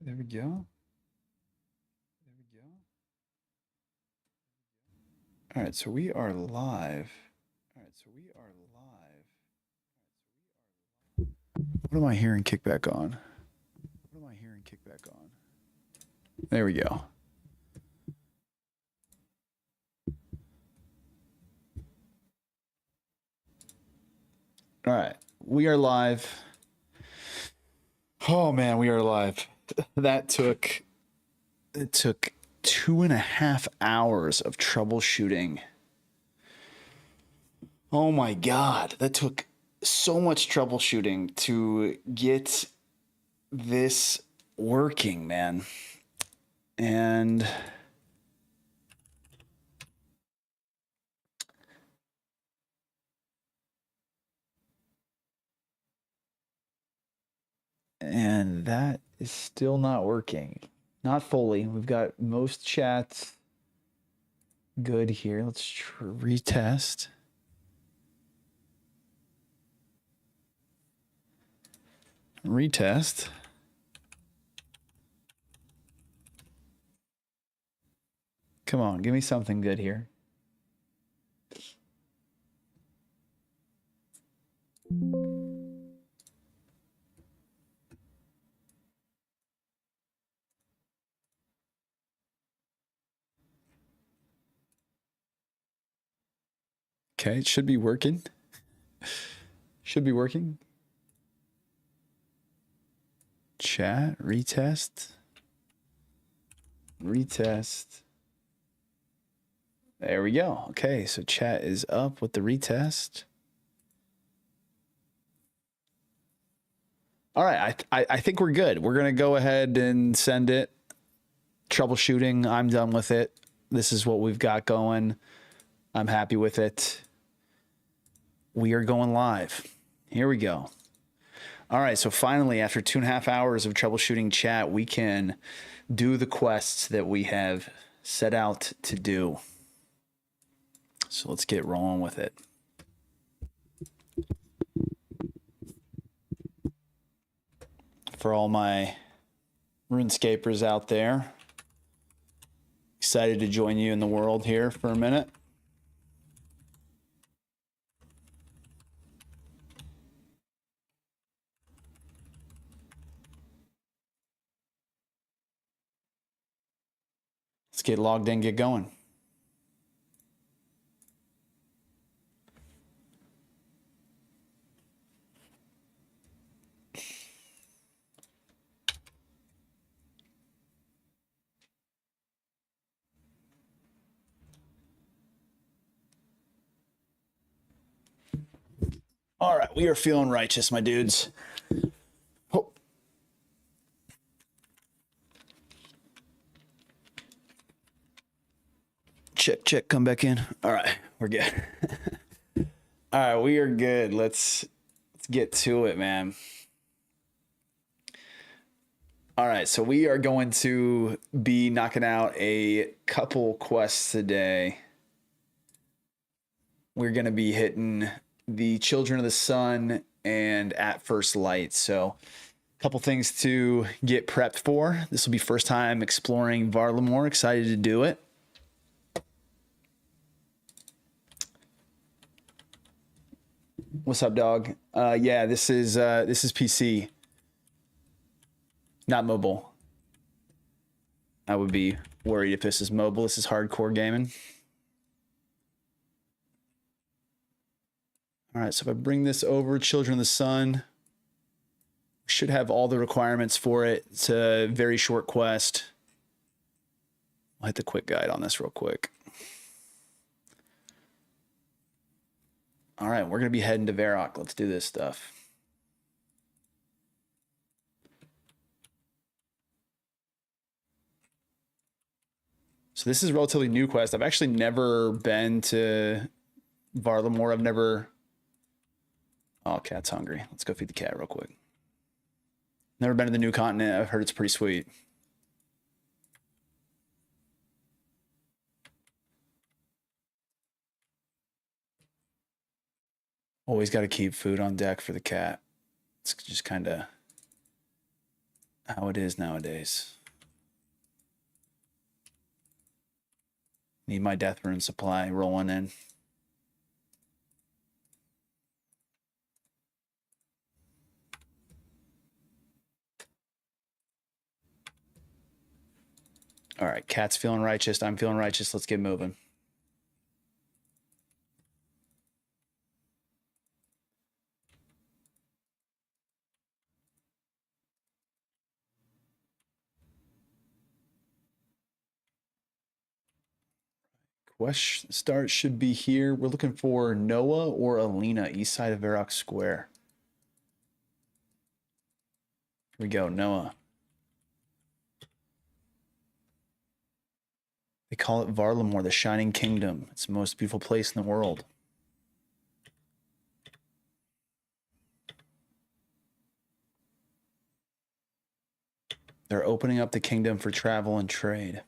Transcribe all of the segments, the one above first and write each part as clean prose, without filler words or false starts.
There we go. All right, so we are live. What am I hearing kickback on? There we go. All right, we are live. Oh man, we are live. It took 2.5 hours of troubleshooting. Oh my God, that took so much troubleshooting to get this working, man. And that is still not working. Not fully. We've got most chats good here. Let's retest. Retest. Come on, give me something good here. Okay, it should be working. Should be working. Chat, retest. Retest. There we go. Okay, so chat is up with the retest. All right, I think we're good. We're going to go ahead and send it. Troubleshooting, I'm done with it. This is what we've got going. I'm happy with it. We are going live. Here we go. All right, so finally, after 2.5 hours of troubleshooting chat, we can do the quests that we have set out to do. So let's get rolling with it. For all my RuneScapers out there, excited to join you in the world here for a minute. Let's get logged in, get going. All right, we are feeling righteous, my dudes. Oh. Check, come back in. All right, we're good. All right, we are good. Let's get to it, man. All right, so we are going to be knocking out a couple quests today. We're going to be hitting the Children of the Sun and At First Light. So a couple things to get prepped for. This will be first time exploring VARLAMORE. Excited to do it. What's up, dog? Yeah, this is PC, not mobile. I would be worried if this is mobile. This is hardcore gaming. All right, so if I bring this over, Children of the Sun, we should have all the requirements for it. It's a very short quest. I'll hit the quick guide on this real quick. All right, we're going to be heading to Varrock. Let's do this stuff. So this is a relatively new quest. I've actually never been to VARLAMORE. I've never... Oh, cat's hungry. Let's go feed the cat real quick. Never been to the new continent. I've heard it's pretty sweet. Always got to keep food on deck for the cat. It's just kind of how it is nowadays. Need my death rune supply rolling in. All right, Cat's feeling righteous. I'm feeling righteous. Let's get moving. Quest start should be here. We're looking for Noah or Alina, east side of Varrock Square. Here we go, Noah. They call it VARLAMORE, the Shining Kingdom. It's the most beautiful place in the world. They're opening up the kingdom for travel and trade.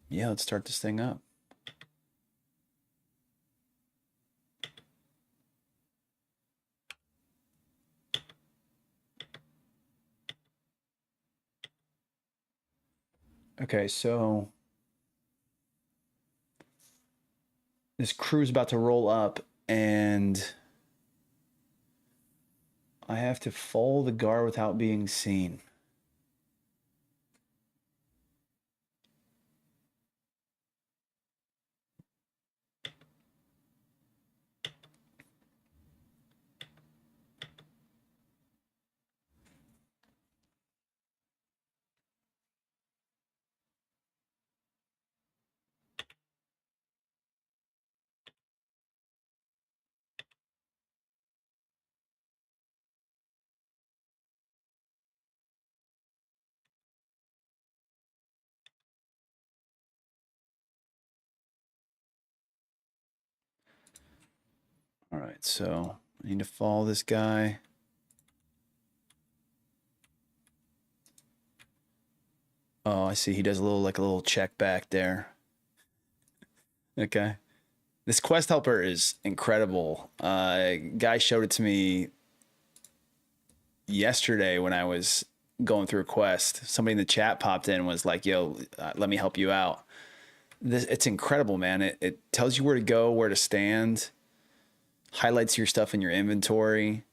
Yeah, let's start this thing up. Okay, so this crew's about to roll up, and I have to follow the guard without being seen. All right, so I need to follow this guy. Oh, I see. He does a little check back there. Okay. This quest helper is incredible. Guy showed it to me yesterday when I was going through a quest. Somebody in the chat popped in and was like, yo, let me help you out. It's incredible, man. It tells you where to go, where to stand, highlights your stuff in your inventory,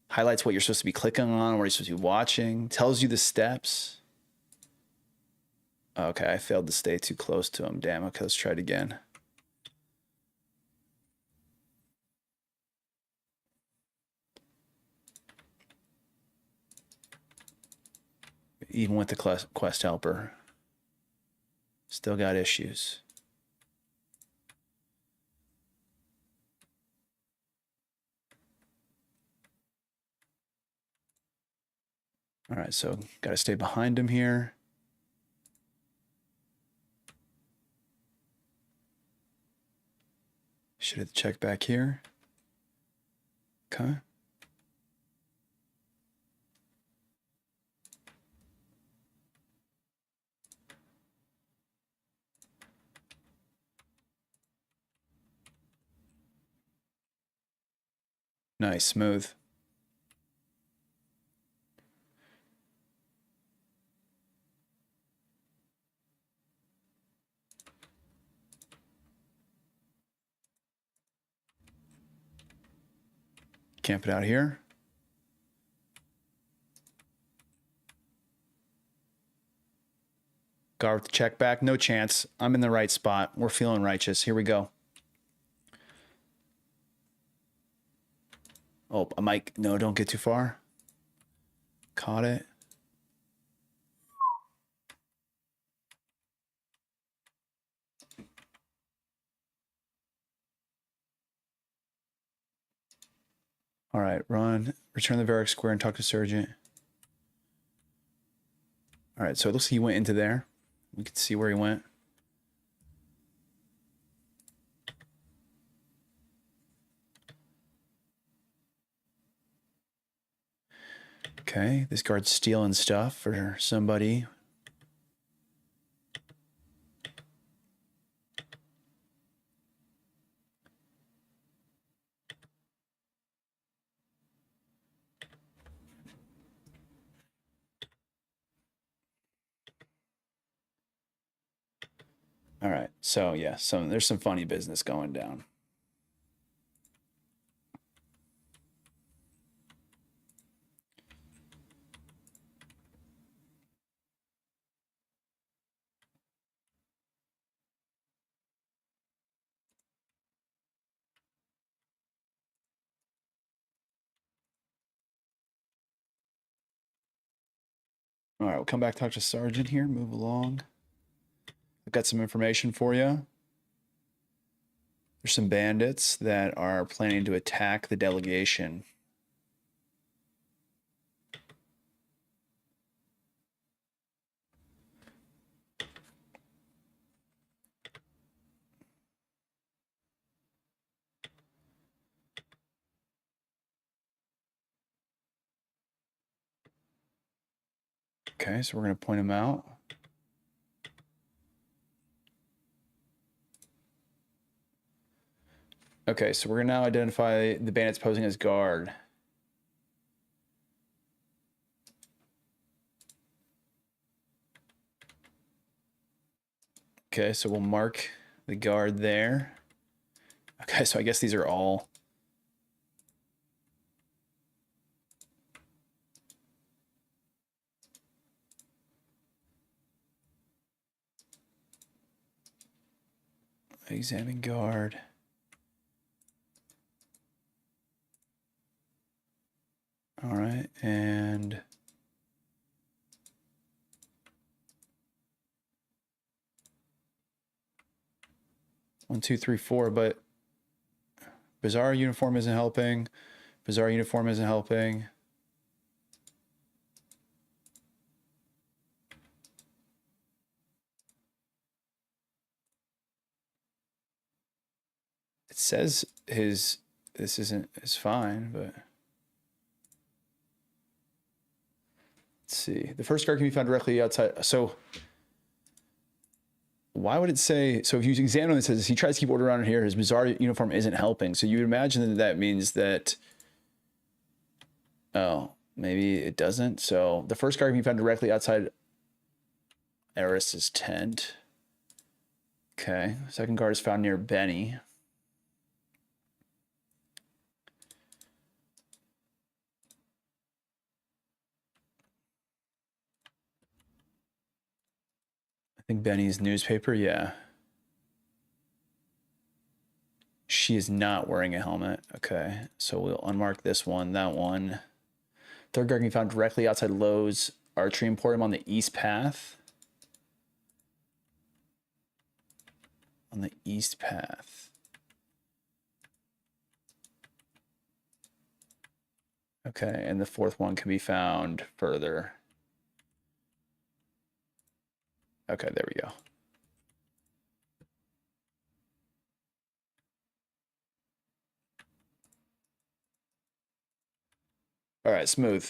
highlights what you're supposed to be clicking on, what you're supposed to be watching, tells you the steps. Okay, I failed to stay too close to him. Damn, okay, let's try it again. Even with the quest helper, still got issues. All right, so got to stay behind him here. Should have checked back here. Okay. Nice, smooth. Camp it out here. Guard with the check back. No chance. I'm in the right spot. We're feeling righteous. Here we go. Oh, I might. No, don't get too far. Caught it. All right, run. Return to the Varrock Square and talk to Sergeant. All right, so it looks like he went into there. We can see where he went. Okay, this guard's stealing stuff for somebody. So yeah, there's some funny business going down. All right, we'll come back, talk to Sergeant here, move along. I've got some information for you. There's some bandits that are planning to attack the delegation. Okay, so we're going to point them out. Okay, so we're going to now identify the bandits posing as guard. Okay, so we'll mark the guard there. Okay, so I guess these are all examine guard. All right, and one, two, three, four, but bizarre uniform isn't helping. Bizarre uniform isn't helping. It says this is fine, but let's see. The first guard can be found directly outside. So why would it say, so if you examine it, it says he tries to keep order around here, his bizarre uniform isn't helping. So you would imagine that that means that, oh, maybe it doesn't. So the first guard can be found directly outside Eris's tent. Okay. Second guard is found near Benny. I think Benny's newspaper, yeah. She is not wearing a helmet. Okay, so we'll unmark this one, that one. Third guard can be found directly outside Lowe's Archery Emporium on the east path. On the east path. Okay, and the fourth one can be found further. Okay, there we go. All right, smooth.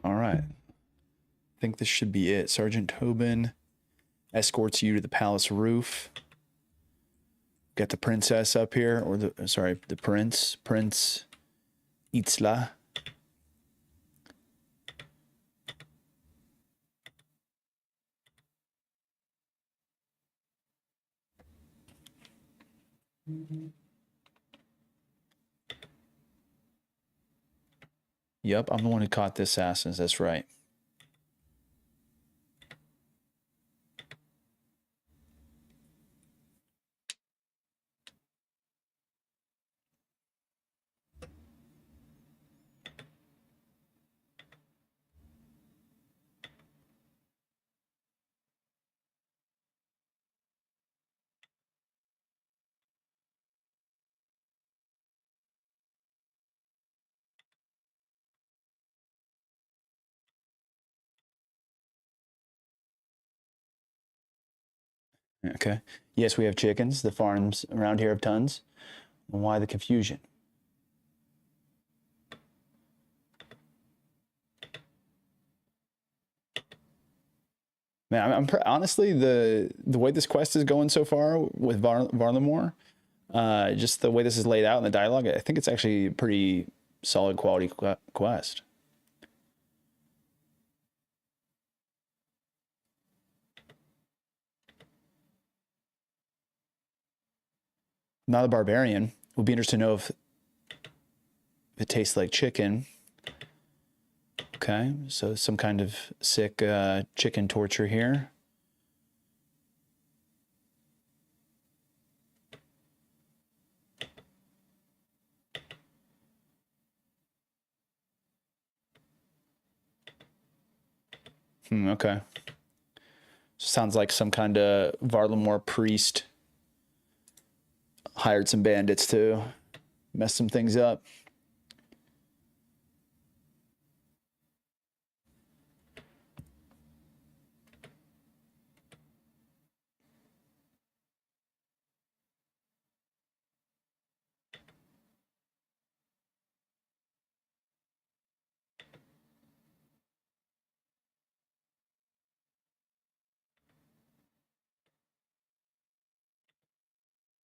All right. I think this should be it. Sergeant Tobin escorts you to the palace roof. Got the princess up here, or the prince, Prince Itzla. Yep, I'm the one who caught the assassins. That's right. Okay. Yes, we have chickens. The farms around here have tons. And why the confusion? Man, honestly, the way this quest is going so far with VARLAMORE, just the way this is laid out in the dialogue, I think it's actually a pretty solid quality quest. Not a barbarian. Would be interested to know if it tastes like chicken. Okay, so some kind of sick chicken torture here. Okay. Sounds like some kind of VARLAMORE priest hired some bandits to mess some things up.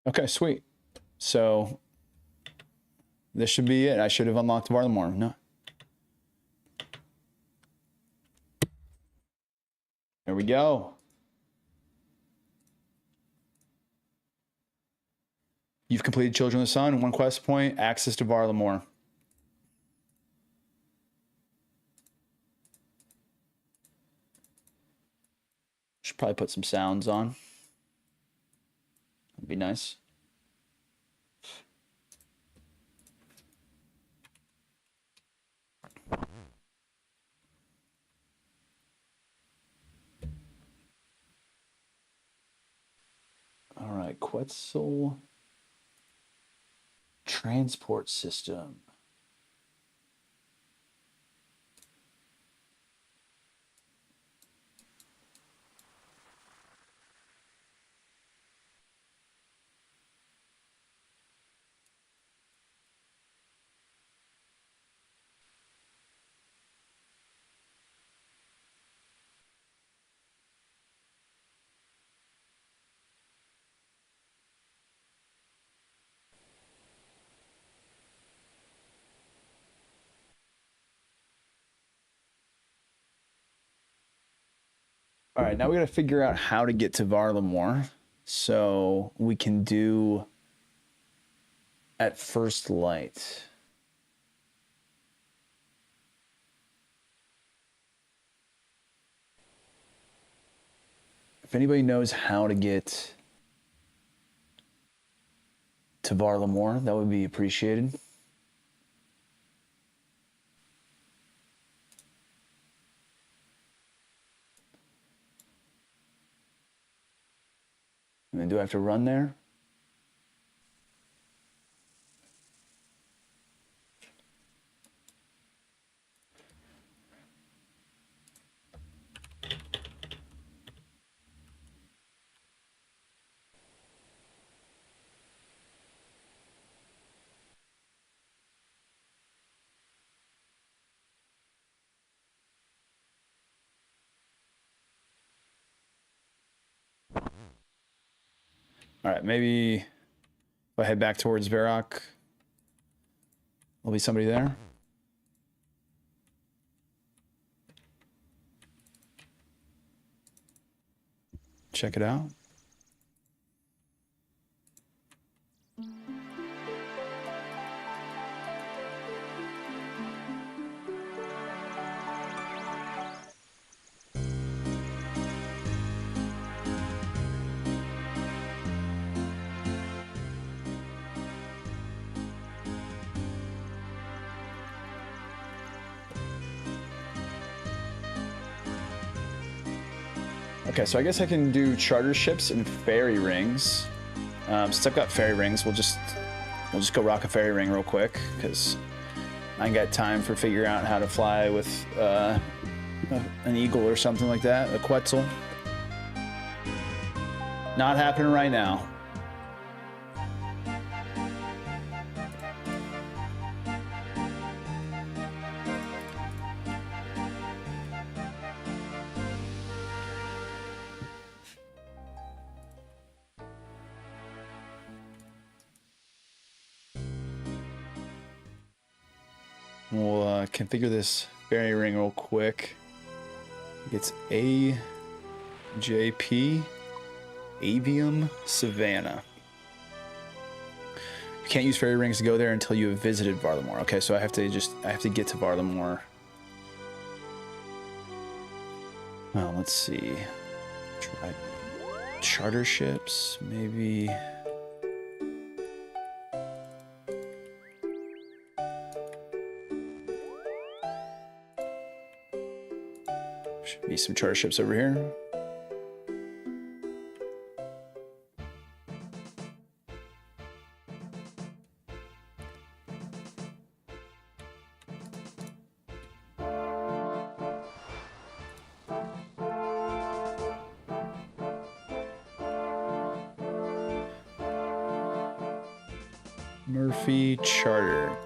Okay, sweet. So this should be it. I should have unlocked VARLAMORE. No. There we go. You've completed Children of the Sun. 1 quest point. Access to VARLAMORE. Should probably put some sounds on. That'd be nice. All right, Quetzal transport system. All right, now we got to figure out how to get to VARLAMORE so we can do at first light. If anybody knows how to get to VARLAMORE, that would be appreciated. And then do I have to run there? All right, maybe if I head back towards Varrock, there'll be somebody there. Check it out. Okay, so I guess I can do charter ships and fairy rings. Since I've got fairy rings, we'll just go rock a fairy ring real quick because I ain't got time for figuring out how to fly with an eagle or something like that, a Quetzal. Not happening right now. We'll configure this fairy ring real quick. It's AJP Avium Savannah. You can't use fairy rings to go there until you have visited VARLAMORE. Okay, so I have to get to VARLAMORE. Well, let's see. Try charter ships, maybe. Should be some charter ships over here. Murphy Charter.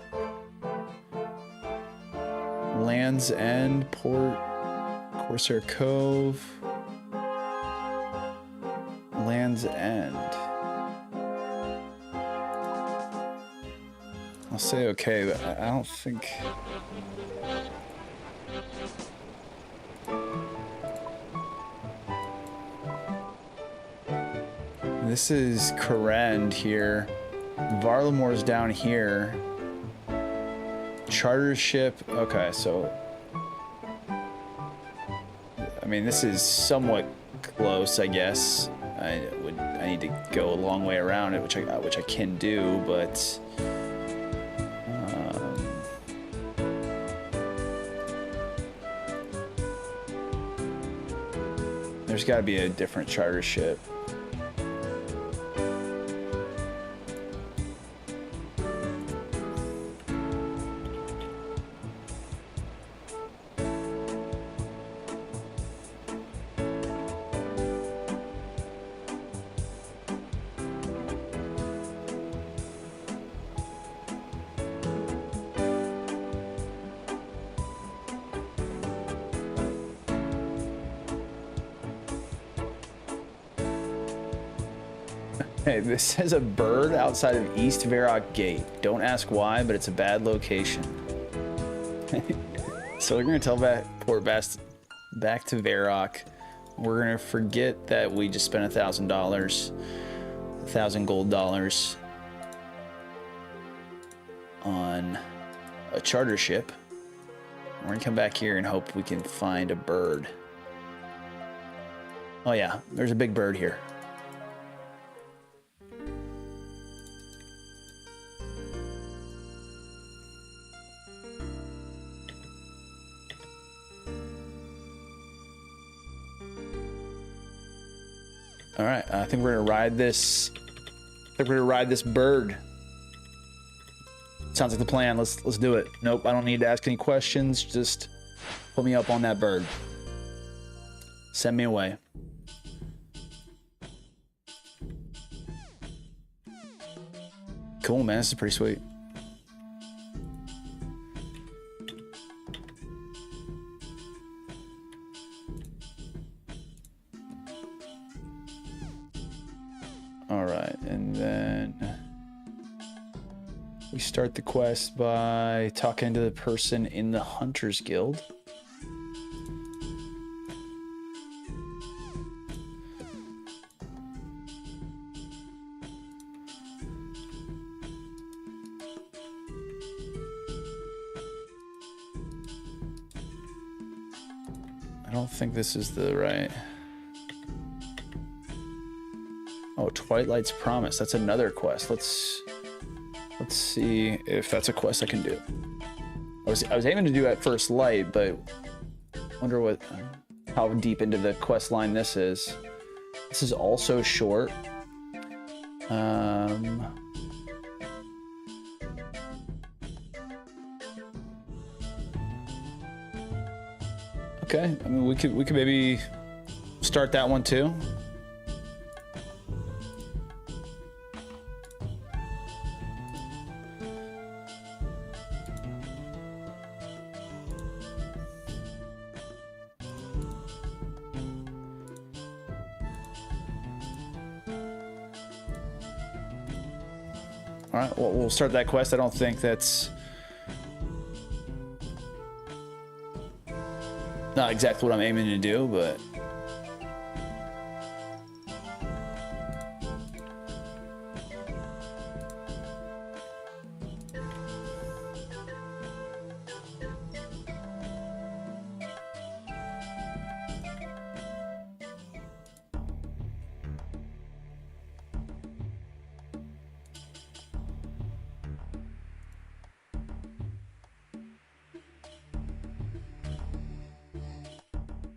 Land's End, Port, Corsair Cove. Land's End. I'll say okay, but I don't think... This is Corrend here. VARLAMORE's down here. Charter ship. Okay, so I mean, this is somewhat close, I guess. I need to go a long way around it, which I can do, but there's got to be a different charter ship. Hey, this says a bird outside of East Varrock Gate. Don't ask why, but it's a bad location. So we're gonna tell Port back to Varrock. We're gonna forget that we just spent $1,000, 1,000 gold dollars on a charter ship. We're gonna come back here and hope we can find a bird. Oh yeah, there's a big bird here. All right, I think we're gonna ride this. I think we're gonna ride this bird. Sounds like the plan. Let's do it. Nope, I don't need to ask any questions. Just put me up on that bird. Send me away. Cool, man. This is pretty sweet. We start the quest by talking to the person in the Hunters Guild. I don't think this is the right... Oh, Twilight's Promise. That's another quest. Let's see if that's a quest I can do. I was aiming to do at First Light, but I wonder how deep into the quest line this is. This is also short. Okay, I mean we could maybe start that one too. All right, well, we'll start that quest. I don't think that's Not exactly what I'm aiming to do, but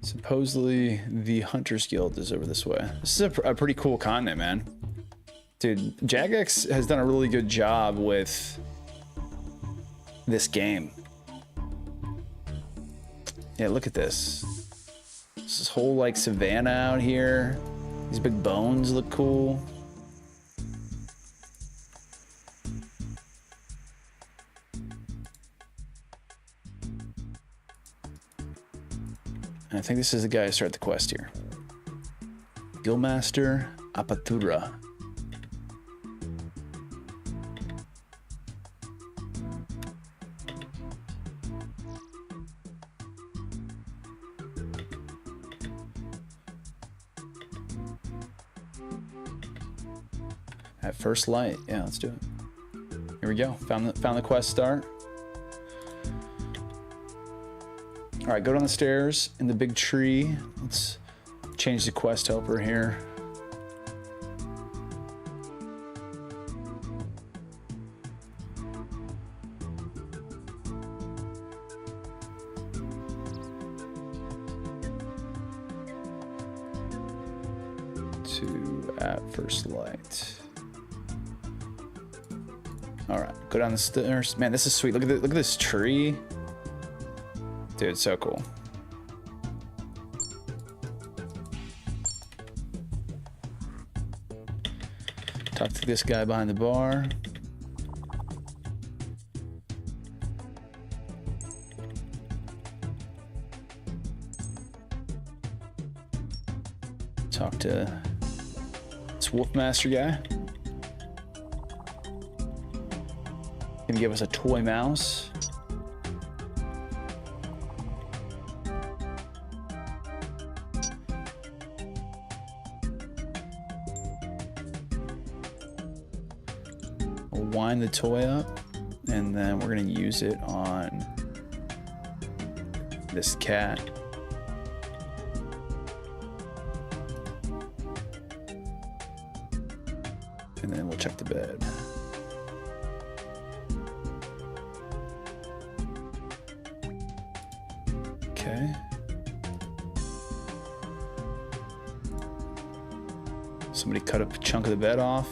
supposedly the Hunters Guild is over this way. This is a pretty cool continent, man. Dude, Jagex has done a really good job with this game. Yeah, look at this. This whole like savanna out here. These big bones look cool. I think this is the guy to start the quest here. Guildmaster Apatura. At first light, yeah, let's do it. Here we go. Found the quest start. All right, go down the stairs in the big tree. Let's change the quest helper here. To at first light. All right, go down the stairs. Man, this is sweet. Look at this tree. Dude, it's so cool. Talk to this guy behind the bar. Talk to this Wolfmaster guy. Gonna give us a toy mouse. Wind the toy up, and then we're gonna use it on this cat. And then we'll check the bed. Okay. Somebody cut a chunk of the bed off.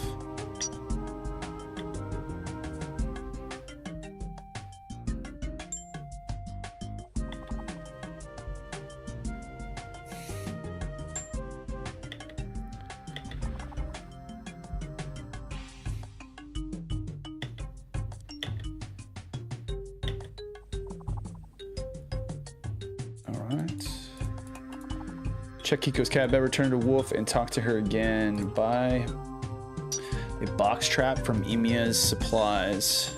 Check Kiko's cat bed, return to Wolf, and talk to her again. Buy a box trap from Emia's supplies.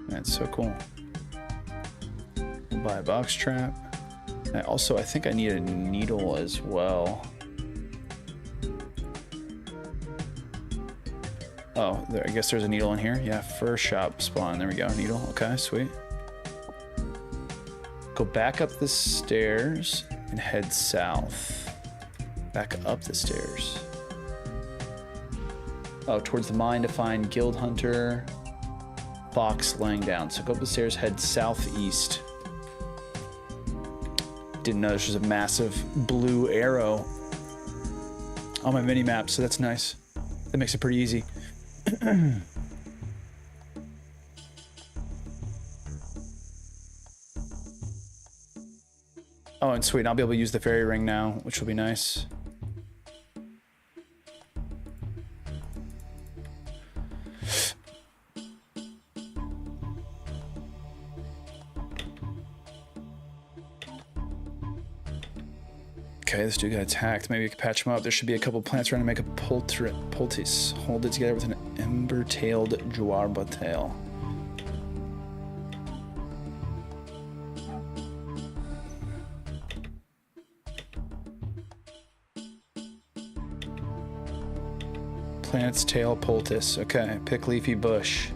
That's so cool. We'll buy a box trap. I think I need a needle as well. Oh, there, I guess there's a needle in here. Yeah, fur shop spawn. There we go, needle. Okay, sweet. Go back up the stairs and head south. Back up the stairs. Oh, towards the mine to find Guild Hunter. Box laying down. So go up the stairs, head southeast. Didn't know this was a massive blue arrow on my mini map, so that's nice. That makes it pretty easy. Oh, and sweet, I'll be able to use the fairy ring now, which will be nice. this dude got attacked. Maybe we can patch him up. There should be a couple plants around to make a poultice. Hold it together with an ember-tailed juarba tail. Plant's tail poultice. Okay, pick leafy bush.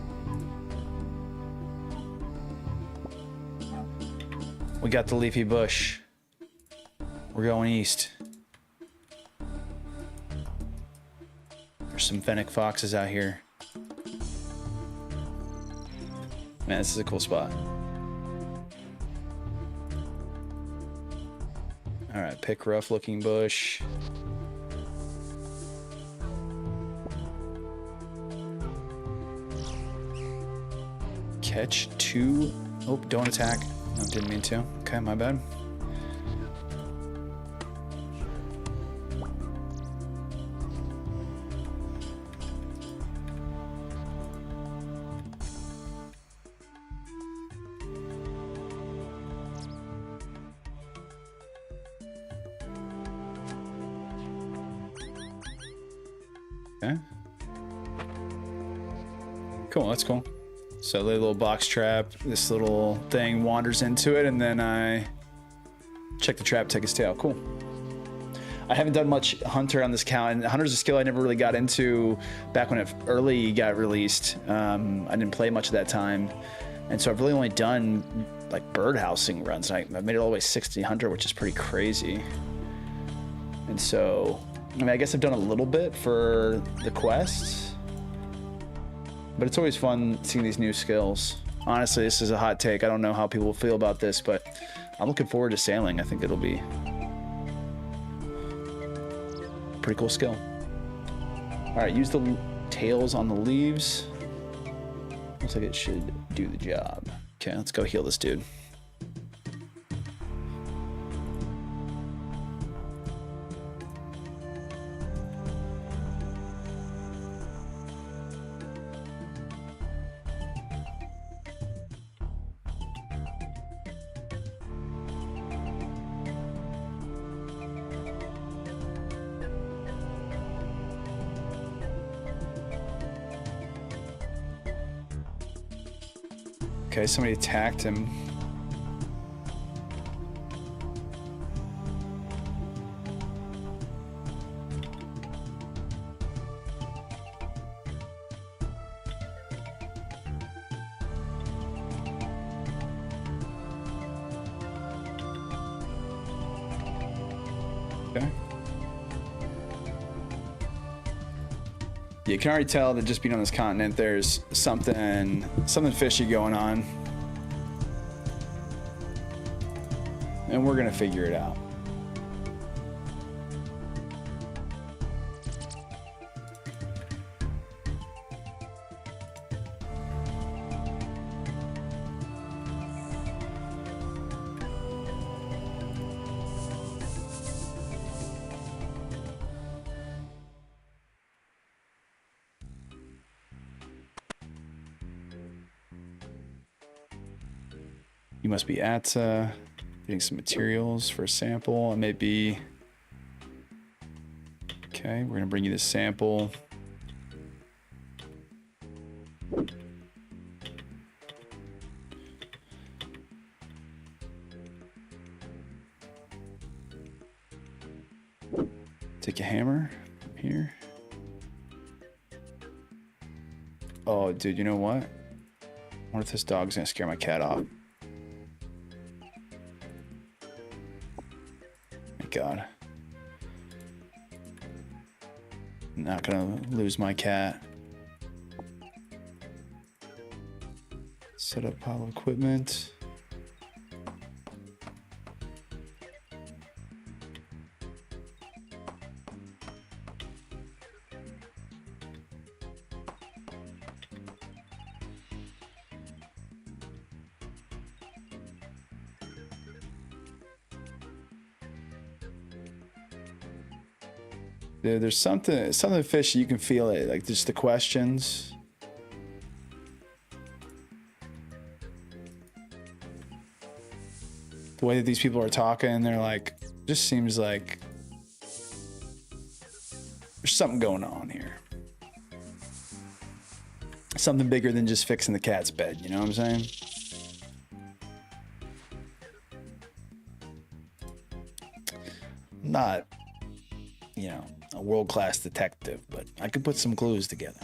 We got the leafy bush. We're going east. There's some fennec foxes out here. Man, this is a cool spot. All right, pick rough looking bush. Catch 2. Oh, don't attack. No, didn't mean to. Okay, my bad. Okay. Cool, that's cool. So the little box trap, this little thing wanders into it, and then I check the trap, take his tail. Cool. I haven't done much Hunter on this account, and Hunter's a skill I never really got into back when it early got released. I didn't play much at that time, and so I've really only done like birdhousing runs. And I made it all the way 60 Hunter, which is pretty crazy. And so, I mean, I guess I've done a little bit for the quests. But it's always fun seeing these new skills. Honestly, this is a hot take. I don't know how people will feel about this, but I'm looking forward to sailing. I think it'll be a pretty cool skill. All right, use the tails on the leaves. Looks like it should do the job. Okay, let's go heal this dude. Okay, somebody attacked him. Okay. You can already tell that just being on this continent, there's something fishy going on. And we're gonna figure it out. You must be at getting some materials for a sample. And maybe. Okay, we're gonna bring you this sample. Take a hammer from here. Oh, dude, you know what? What if this dog's gonna scare my cat off? God. I'm not gonna lose my cat. Set up pile of equipment. Dude, there's something fishy. You can feel it, like just the questions. The way that these people are talking, they're like, just seems like There's something going on here. Something bigger than just fixing the cat's bed, you know what I'm saying? Not, you know, a world-class detective, but I could put some clues together.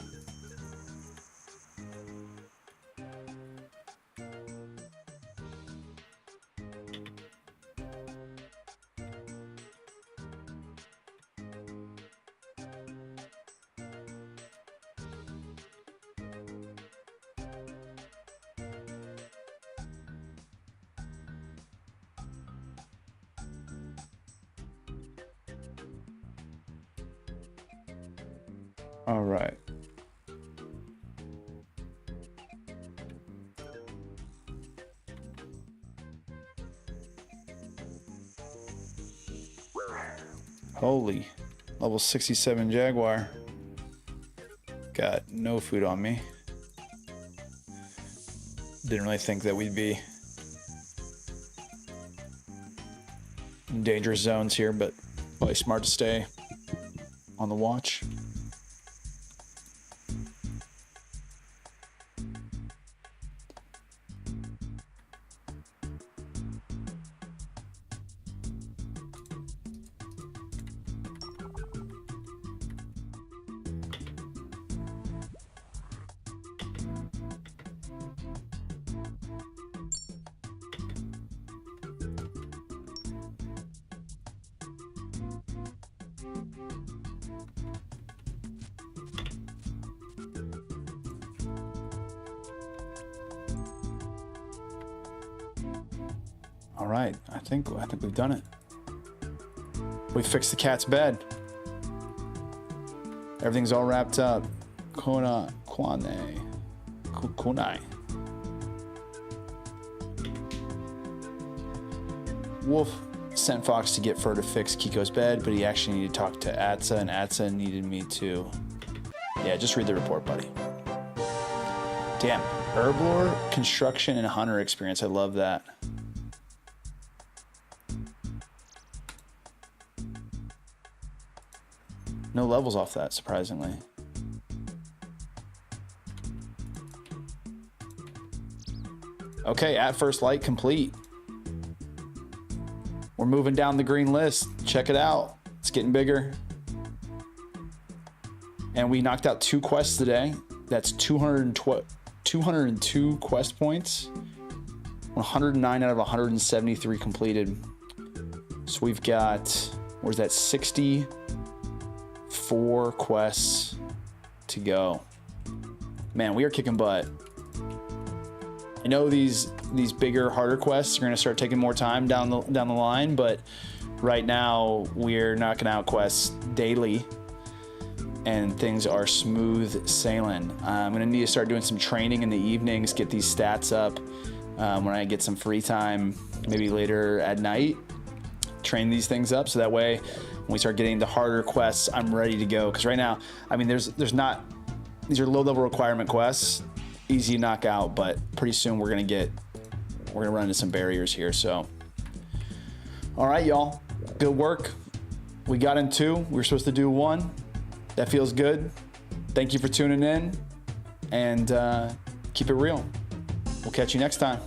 All right. Holy, level 67 Jaguar. Got no food on me. Didn't really think that we'd be in dangerous zones here, but probably smart to stay on the watch. All right, I think we've done it. We fixed the cat's bed. Everything's all wrapped up. Kunai. Wolf sent Fox to get Fur to fix Kiko's bed, but he actually needed to talk to Atsa, and Atsa needed me to... Yeah, just read the report, buddy. Damn, Herblore, construction, and hunter experience. I love that. No levels off that, surprisingly. Okay, at first light complete. We're moving down the green list. Check it out. It's getting bigger. And we knocked out 2 quests today. That's 202 quest points. 109 out of 173 completed. So we've got, where's that, 64 quests to go. Man, we are kicking butt. I know these bigger, harder quests are going to start taking more time down the line, but right now we're knocking out quests daily, and things are smooth sailing. I'm going to need to start doing some training in the evenings, get these stats up when I get some free time, maybe later at night. Train these things up so that way when we start getting the harder quests, I'm ready to go. Because right now, I mean, there's not, these are low level requirement quests, easy to knock out, but pretty soon we're gonna run into some barriers here. So, all right, y'all, good work. We got in 2. We were supposed to do 1. That feels good. Thank you for tuning in, and keep it real. We'll catch you next time.